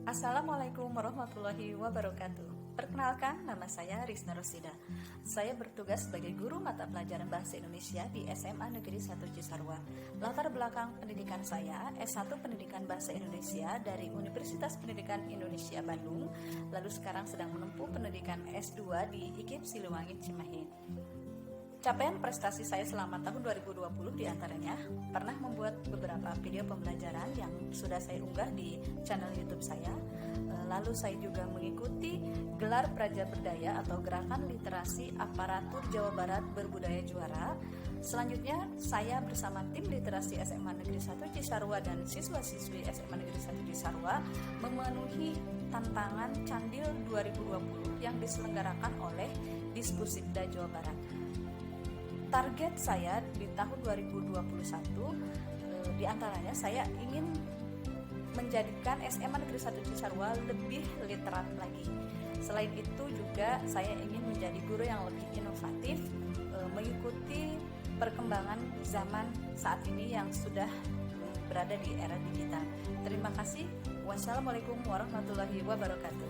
Assalamualaikum warahmatullahi wabarakatuh. Perkenalkan, nama saya Rizna Rosida. Saya bertugas sebagai guru mata pelajaran Bahasa Indonesia di SMA Negeri 1 Cisarua. Latar belakang pendidikan saya S1 Pendidikan Bahasa Indonesia dari Universitas Pendidikan Indonesia Bandung, lalu sekarang sedang menempuh pendidikan S2 di IKIP Siliwangi Cimahi. Capaian prestasi saya selama tahun 2020 diantaranya pernah membuat beberapa video pembelajaran yang sudah saya unggah di channel YouTube saya. Lalu saya juga mengikuti gelar Praja Berdaya atau Gerakan Literasi Aparatur Jawa Barat Berbudaya Juara. Selanjutnya saya bersama tim literasi SMA Negeri 1 Cisarua dan siswa-siswi SMA Negeri 1 Cisarua memenuhi tantangan Candil 2020 yang diselenggarakan oleh Dispusibda Jawa Barat. Target saya di tahun 2021 diantaranya saya ingin menjadikan SMA Negeri 1 Cisarua lebih literat lagi. Selain itu juga saya ingin menjadi guru yang lebih inovatif, mengikuti perkembangan zaman saat ini yang sudah berada di era digital. Terima kasih. Wassalamualaikum warahmatullahi wabarakatuh.